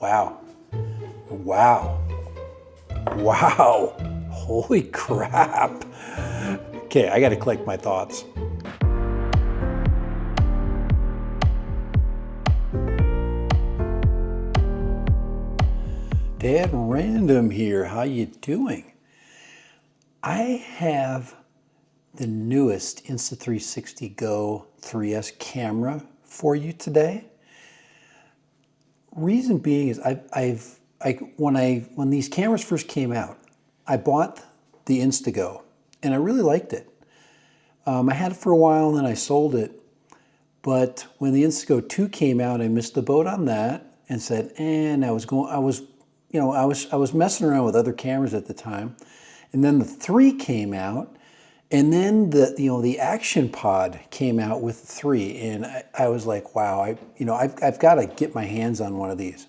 Wow. Wow. Wow. Holy crap. Okay, I got to collect my thoughts. Dad Random here. How you doing? I have the newest Insta360 GO 3S camera for you today. Reason being is when these cameras first came out, I bought the Insta360 and I really liked it. I had it for a while and then I sold it. But when the Insta360 2 came out, I missed the boat on that and said, and I was messing around with other cameras at the time. And then the 3 came out, and then the Action Pod came out with the 3, and I was like, wow, I've got to get my hands on one of these.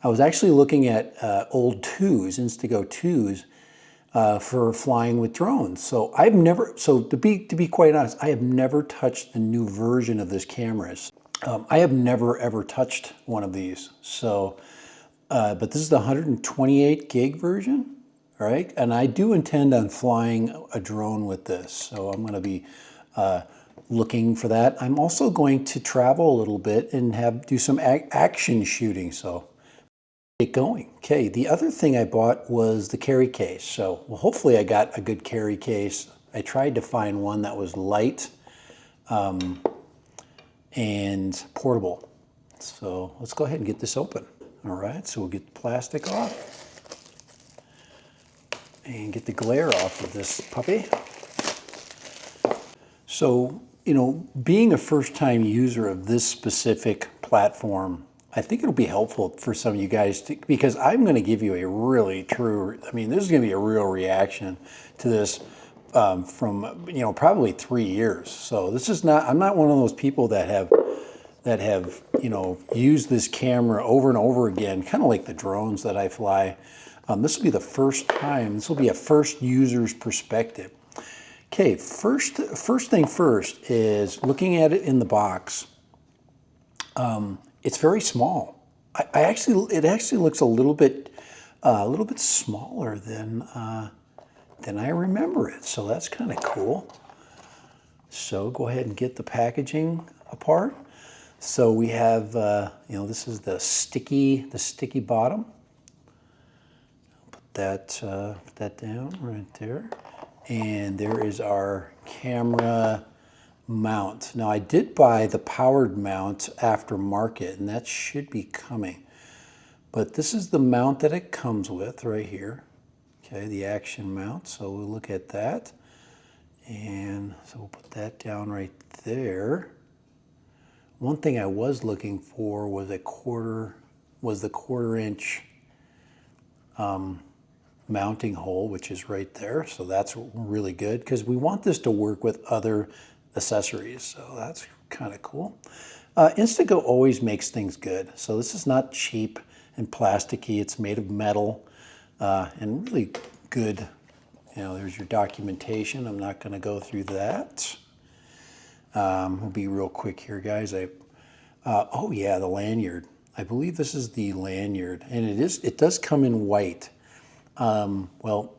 I was actually looking at old 2s, Insta360 2s, for flying with drones. So to be quite honest, I have never touched the new version of this camera. I have never ever touched one of these. So, but this is the 128 gig version, right? And I do intend on flying a drone with this. So I'm going to be looking for that. I'm also going to travel a little bit and do some action shooting. So get going. Okay, the other thing I bought was the carry case. So hopefully I got a good carry case. I tried to find one that was light and portable. So let's go ahead and get this open. All right, so we'll get the plastic off and get the glare off of this puppy. So, being a first-time user of this specific platform, I think it'll be helpful for some of you guys because I'm going to give you a really true, this is going to be a real reaction to this from, probably 3 years. So this is not, I'm not one of those people that have used this camera over and over again, kind of like the drones that I fly. This will be the first time, this will be a first user's perspective. Okay, first thing first is looking at it in the box. It's very small. It actually looks a little bit smaller than I remember it. So that's kind of cool. So go ahead and get the packaging apart. So we have, this is the sticky bottom. Put that down right there. And there is our camera mount. Now I did buy the powered mount aftermarket, and that should be coming. But this is the mount that it comes with right here. Okay, the action mount. So we'll look at that. And so we'll put that down right there. One thing I was looking for was the quarter-inch mounting hole, which is right there. So that's really good because we want this to work with other accessories. So that's kind of cool. Insta360 always makes things good. So this is not cheap and plasticky. It's made of metal and really good. There's your documentation. I'm not going to go through that. We'll be real quick here, guys. Oh yeah, the lanyard. I believe this is the lanyard, and it does come in white. Well,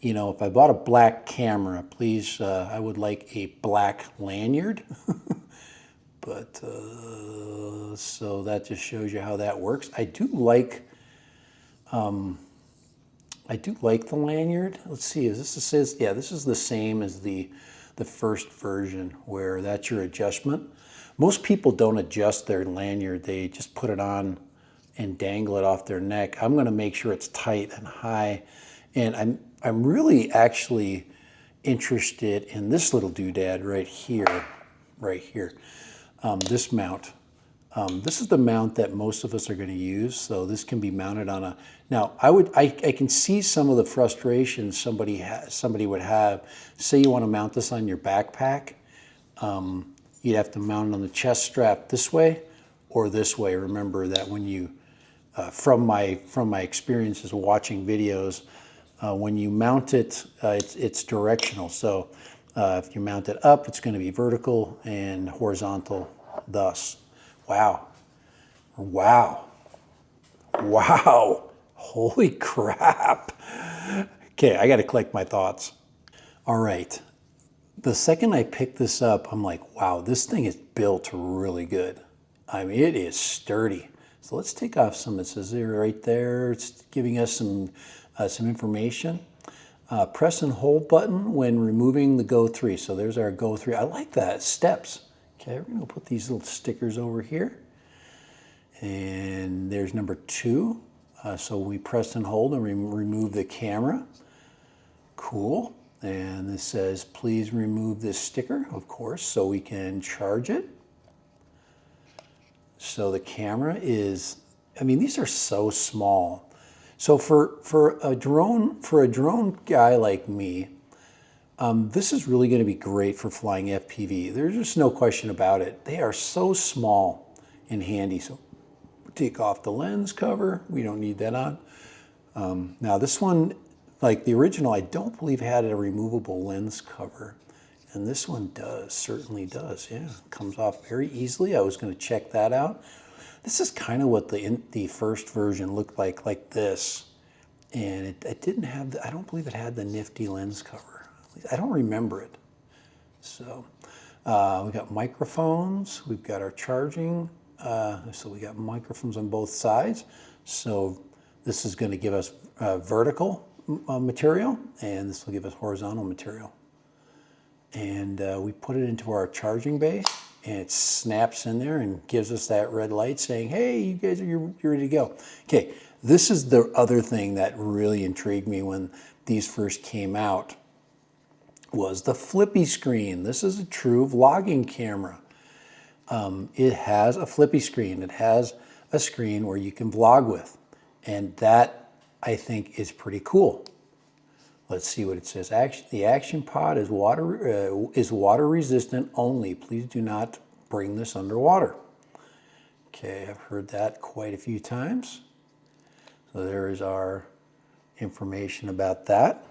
if I bought a black camera, please, I would like a black lanyard. But so that just shows you how that works. I do like the lanyard. Let's see, this is the same as the first version where that's your adjustment. Most people don't adjust their lanyard. They just put it on and dangle it off their neck. I'm going to make sure it's tight and high. And I'm really actually interested in this little doodad right here. This mount. This is the mount that most of us are going to use. So this can be mounted on a. Now I can see some of the frustrations somebody would have. Say you want to mount this on your backpack. You'd have to mount it on the chest strap this way or this way. Remember that when you, from my experiences watching videos, when you mount it, it's directional. So if you mount it up, it's going to be vertical and horizontal thus. Wow. Wow. Holy crap. Okay, I got to collect my thoughts. All right. The second I picked this up, I'm like, wow, this thing is built really good. I mean, it is sturdy. So let's take off some. It says there right there. It's giving us some information. Press and hold button when removing the Go 3. So there's our Go 3. I like that. Steps. Okay, we're going to put these little stickers over here. And there's number 2. So we press and hold and remove the camera. Cool. And this says, please remove this sticker, of course, so we can charge it. So the camera is, I mean, these are so small. So for a drone guy like me, this is really going to be great for flying FPV. There's just no question about it. They are so small and handy. So take off the lens cover. We don't need that on. Now this one, like the original, I don't believe had a removable lens cover. And this one does, certainly does. Yeah, comes off very easily. I was going to check that out. This is kind of what the first version looked like this. And it didn't have, I don't believe it had the nifty lens cover. I don't remember it. So we got microphones. We've got our charging. So we got microphones on both sides. So this is going to give us vertical material, and this will give us horizontal material. And we put it into our charging bay, and it snaps in there and gives us that red light saying, hey, you guys you're ready to go. Okay, this is the other thing that really intrigued me when these first came out, was the flippy screen. This is a true vlogging camera. It has a flippy screen. It has a screen where you can vlog with, and that I think is pretty cool. Let's see what it says. The action pod is water resistant only. Please do not bring this underwater. Okay, I've heard that quite a few times. So there is our information about that.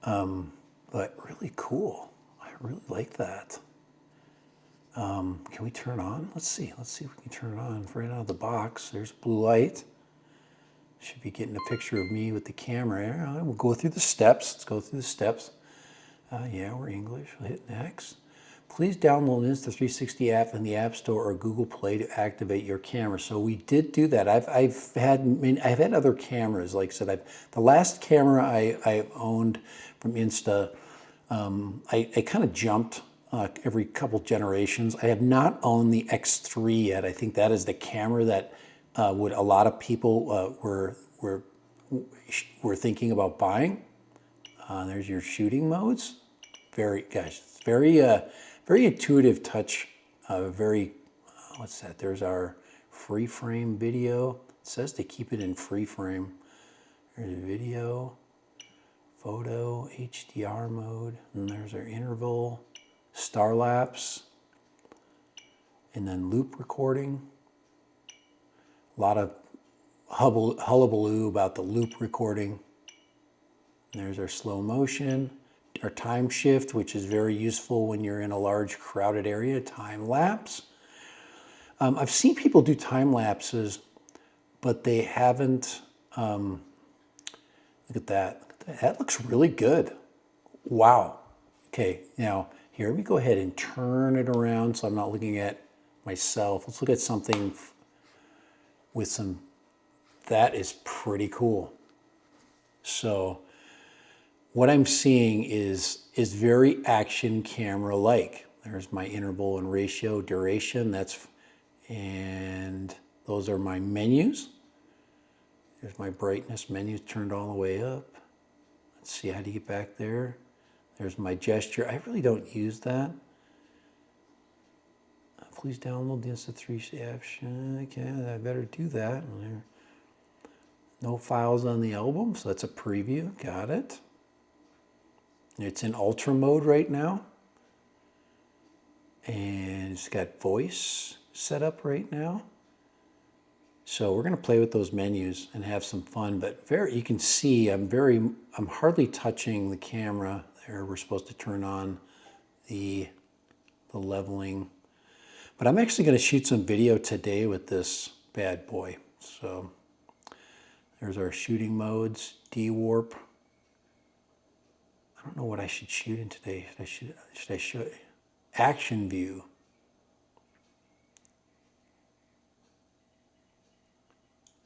But really cool. I really like that. Can we turn on? Let's see if we can turn it on right out of the box. There's blue light. Should be getting a picture of me with the camera. We'll go through the steps. Let's go through the steps. Yeah, we're English. We'll hit next. Please download the Insta360 app in the App Store or Google Play to activate your camera. So we did do that. I've had other cameras. Like I said, the last camera I owned from Insta, I kind of jumped every couple generations. I have not owned the X3 yet. I think that is the camera that a lot of people were thinking about buying. There's your shooting modes. Very intuitive touch. What's that? There's our free frame video. It says to keep it in free frame. There's video, photo, HDR mode, and there's our interval, star lapse, and then loop recording. A lot of hullabaloo about the loop recording. There's our slow motion, our time shift, which is very useful when you're in a large crowded area, time lapse. I've seen people do time lapses, but they haven't, look at that. That looks really good. Wow. Okay, now here we go ahead and turn it around so I'm not looking at myself. Let's look at something with some, that is pretty cool. So what I'm seeing is very action camera like. There's my interval and ratio, duration, and those are my menus. There's my brightness menus turned all the way up. Let's see, how do you get back there? There's my gesture. I really don't use that. Please download the Insta360 app. Okay, I better do that. No files on the album, so that's a preview. Got it. It's in ultra mode right now. And it's got voice set up right now. So we're going to play with those menus and have some fun, but you can see I'm hardly touching the camera there. We're supposed to turn on the leveling. But I'm actually going to shoot some video today with this bad boy. So there's our shooting modes, D-warp. I don't know what I should shoot in today. Should I show action view?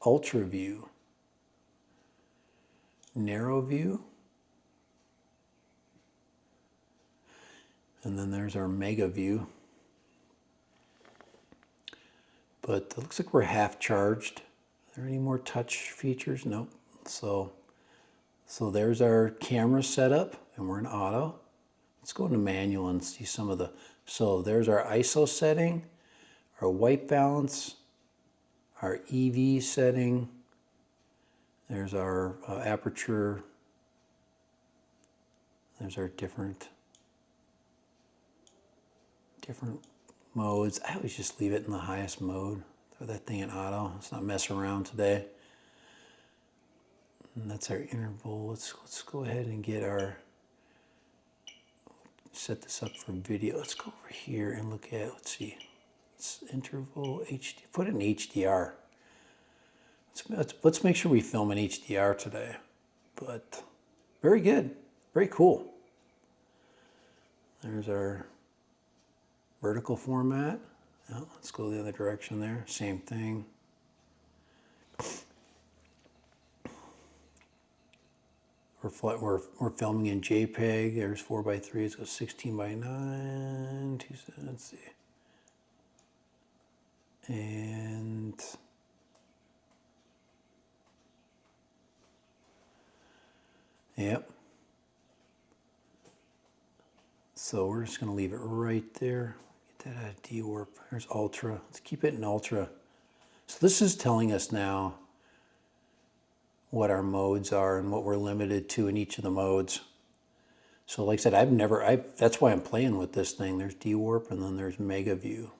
Ultra view. Narrow view. And then there's our mega view. But it looks like we're half charged. Are there any more touch features? Nope. So there's our camera setup, and we're in auto. Let's go into manual and see some of the, so there's our ISO setting, our white balance, our EV setting. There's our aperture. There's our different modes. I always just leave it in the highest mode. Throw that thing in auto. Let's not mess around today. And that's our interval. Let's go ahead and get our, set this up for video. Let's go over here and look at, let's see. It's interval, HD, put it in HDR. Let's make sure we film in HDR today. But very good, very cool. There's our vertical format. Oh, let's go the other direction there. Same thing. We're filming in JPEG. There's 4:3. Let's go 16:9. Let's see. And yep. So we're just going to leave it right there. Get that out of D-warp. There's ultra. Let's keep it in ultra. So this is telling us now what our modes are and what we're limited to in each of the modes. So like I said, that's why I'm playing with this thing. There's D-warp and then there's mega view.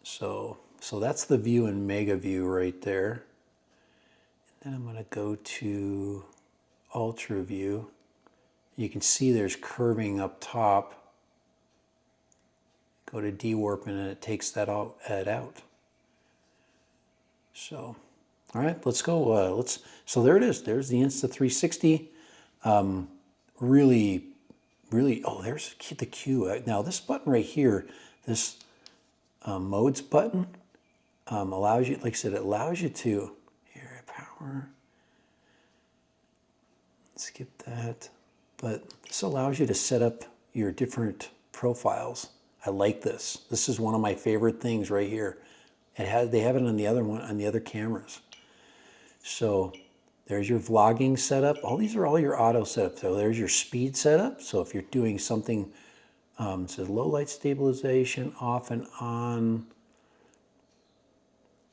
So that's the view in mega view right there. And then I'm going to go to ultra view. You can see there's curving up top. Go to D-warp and it takes that out. So, all right, let's go. So there it is. There's the Insta360. Really, oh, there's the Q. Now this button right here, this modes button, allows you, like I said, it allows you to, here, power, skip that. But this allows you to set up your different profiles. I like this. This is one of my favorite things right here. They have it on the other one, on the other cameras. So there's your vlogging setup. These are all your auto setups. So there's your speed setup. So if you're doing something, it says low light stabilization, off and on.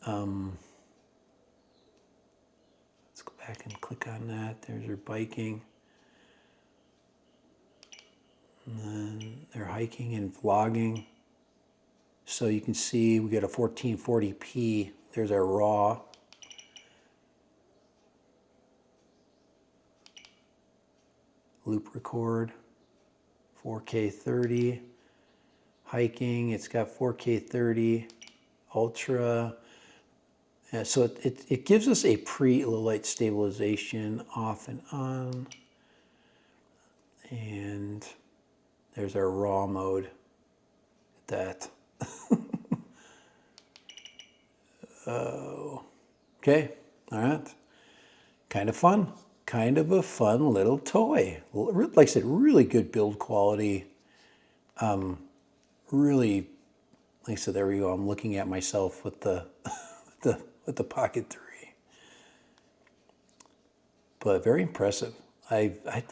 Let's go back and click on that. There's your biking. And then they're hiking and vlogging. So you can see we get a 1440p. There's our raw. Loop record, 4K 30. Hiking, it's got 4K 30, ultra. And so it gives us a pre-low light stabilization off and on. And there's our raw mode. That. Oh, okay, all right. Kind of fun. Kind of a fun little toy. Like I said, really good build quality. Really, like I said, there we go. I'm looking at myself with the with the Pocket 3. But very impressive.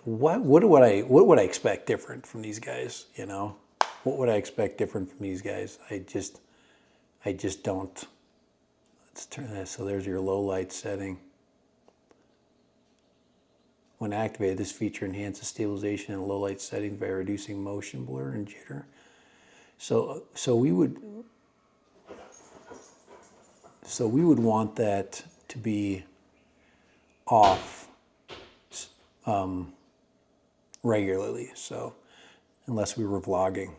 What would I expect different from these guys? You know, what would I expect different from these guys? I just don't. Let's turn that. So there's your low light setting. When activated, this feature enhances stabilization in low light settings by reducing motion blur and jitter. So we would want that to be off regularly. So unless we were vlogging,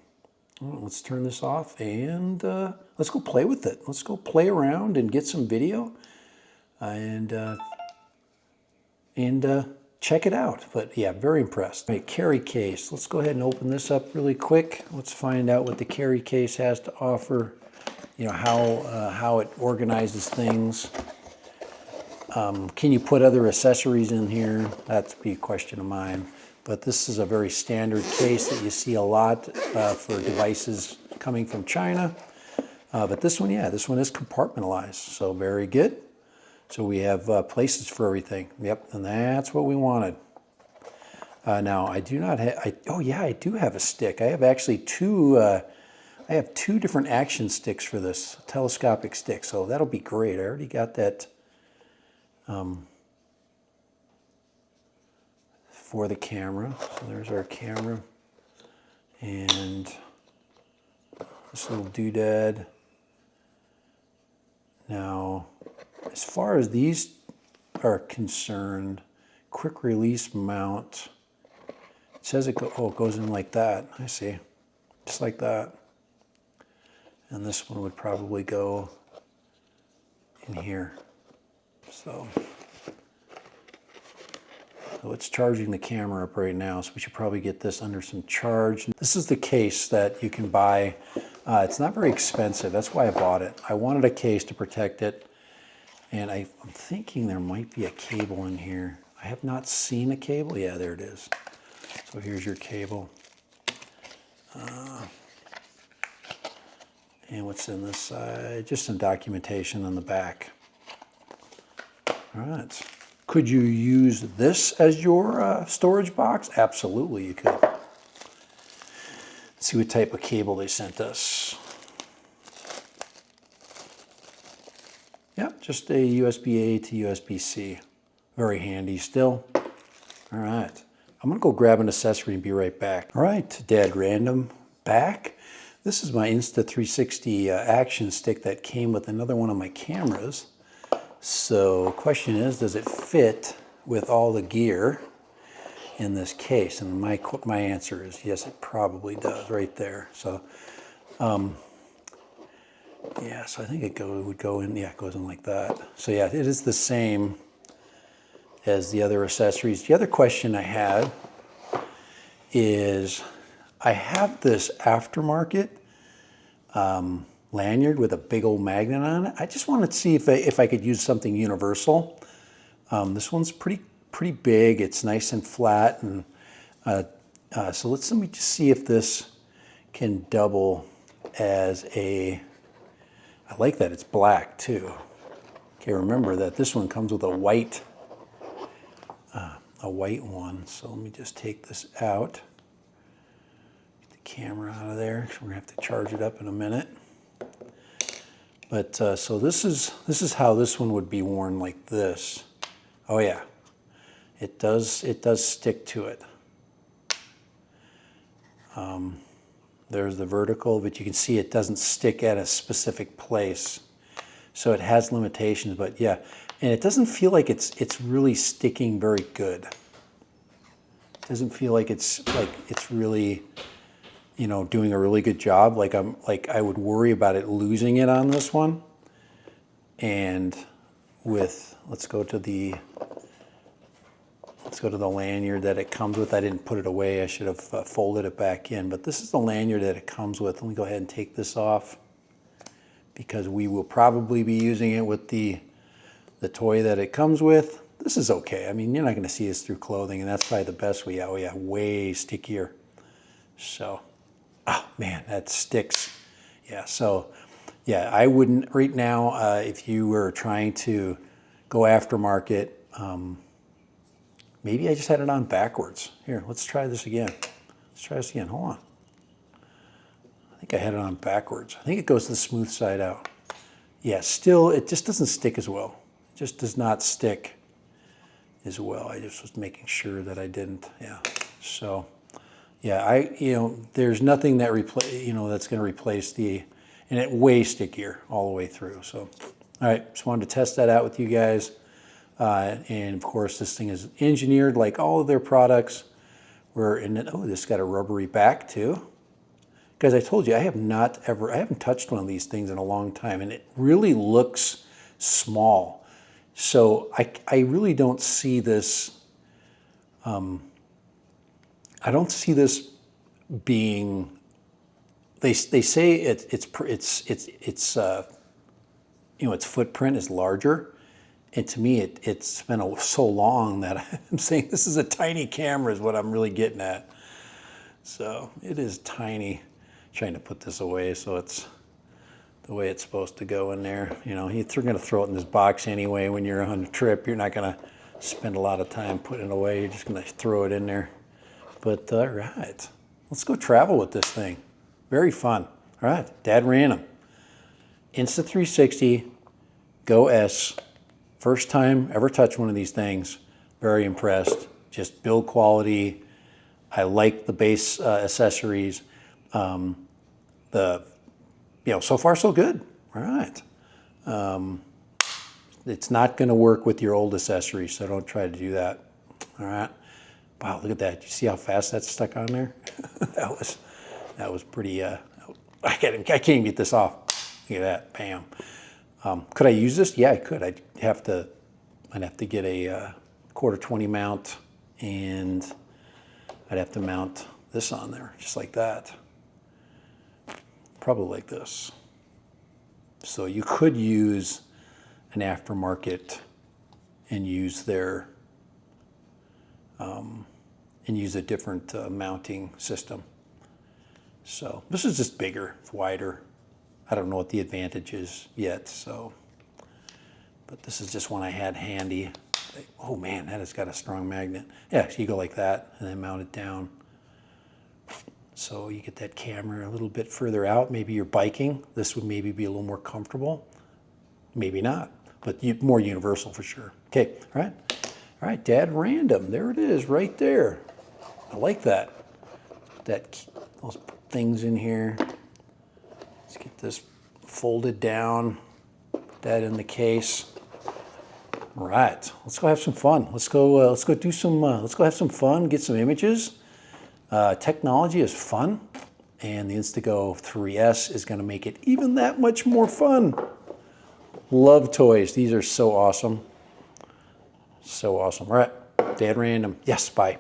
Well, let's turn this off and let's go play with it. Let's go play around and get some video and check it out. But yeah, very impressed. All right, carry case. Let's go ahead and open this up really quick. Let's find out what the carry case has to offer. You know, how it organizes things. Can you put other accessories in here? That's be a question of mine. But this is a very standard case that you see a lot for devices coming from China. But this one, yeah, this one is compartmentalized, so very good. So we have places for everything. Yep, and that's what we wanted. Now I do not have. Oh yeah, I do have a stick. I have actually two. I have two different action sticks for this telescopic stick, so that'll be great. I already got that. For the camera. So there's our camera. And this little doodad. Now, as far as these are concerned, quick release mount, it says it goes in like that. I see. Just like that. And this one would probably go in here. So it's charging the camera up right now, so we should probably get this under some charge. This is the case that you can buy. It's not very expensive. That's why I bought it. I wanted a case to protect it, and I'm thinking there might be a cable in here. I have not seen a cable. Yeah, there it is. So here's your cable. And what's in this side? Just some documentation on the back. All right. Could you use this as your storage box? Absolutely, you could. Let's see what type of cable they sent us. Yep, just a USB-A to USB-C. Very handy still. All right, I'm gonna go grab an accessory and be right back. All right, Dad Random back. This is my Insta360 action stick that came with another one of my cameras. So the question is, does it fit with all the gear in this case? And my answer is yes, it probably does right there. So yeah, so I think it would go in, yeah, it goes in like that. So yeah, it is the same as the other accessories. The other question I had is, I have this aftermarket lanyard with a big old magnet on it. I just wanted to see if I could use something universal. This one's pretty big. It's nice and flat, and so let me just see if this can double as a. I like that it's black too. Okay, remember that this one comes with a white one. So let me just take this out. Get the camera out of there. We're gonna have to charge it up in a minute. But so this is how this one would be worn, like this. Oh yeah, it does stick to it. There's the vertical, but you can see it doesn't stick at a specific place. So it has limitations, but yeah, and it doesn't feel like it's really sticking very good. It doesn't feel like it's really, you know, doing a really good job. Like I would worry about it losing it on this one. And let's go to the lanyard that it comes with. I didn't put it away. I should have folded it back in. But this is the lanyard that it comes with. Let me go ahead and take this off, because we will probably be using it with the toy that it comes with. This is okay. I mean, you're not going to see this through clothing, and that's probably the best way. Oh yeah, way stickier. So, oh man, that sticks. Yeah, so yeah, I wouldn't right now, if you were trying to go aftermarket, maybe I just had it on backwards. Here, let's try this again. Let's try this again, hold on. I think I had it on backwards. I think it goes the smooth side out. Yeah, still, it just doesn't stick as well. It just does not stick as well. I just was making sure that I didn't, yeah. So, yeah, there's nothing that that's going to replace and it way stickier all the way through. So, all right, just wanted to test that out with you guys. And of course, this thing is engineered like all of their products. Oh, this got a rubbery back too. Guys, I told you, I haven't touched one of these things in a long time, and it really looks small. So I really don't see this, I don't see this being, they say its its footprint is larger. And to me, it's been so long that I'm saying this is a tiny camera is what I'm really getting at. So it is tiny. Trying to put this away so it's the way it's supposed to go in there. You know, you're going to throw it in this box anyway when you're on a trip. You're not going to spend a lot of time putting it away. You're just going to throw it in there. But all right, let's go travel with this thing. Very fun. All right, Dad Random. Insta360 GO S. First time ever touched one of these things. Very impressed. Just build quality. I like the base accessories. So far so good. All right. It's not going to work with your old accessories, so don't try to do that. All right. Wow, look at that. You see how fast that's stuck on there? that was pretty. I can't even get this off. Look at that. Bam. Could I use this? Yeah, I could. I'd have to get a quarter 20 mount, and I'd have to mount this on there, just like that. Probably like this. So you could use an aftermarket and use their use a different mounting system. So this is just bigger, it's wider. I don't know what the advantage is yet, so, but this is just one I had handy. Oh man, that has got a strong magnet. Yeah, so you go like that and then mount it down. So you get that camera a little bit further out. Maybe you're biking. This would maybe be a little more comfortable. Maybe not, but more universal for sure. Okay, all right. All right, Dad Random. There it is right there. I like that. Those things in here. Let's get this folded down. Put that in the case. All right, let's go have some fun. Let's go have some fun, get some images. Technology is fun, and the Insta360 3S is going to make it even that much more fun. Love toys. These are so awesome. So awesome. All right, Dad Random. Yes, bye.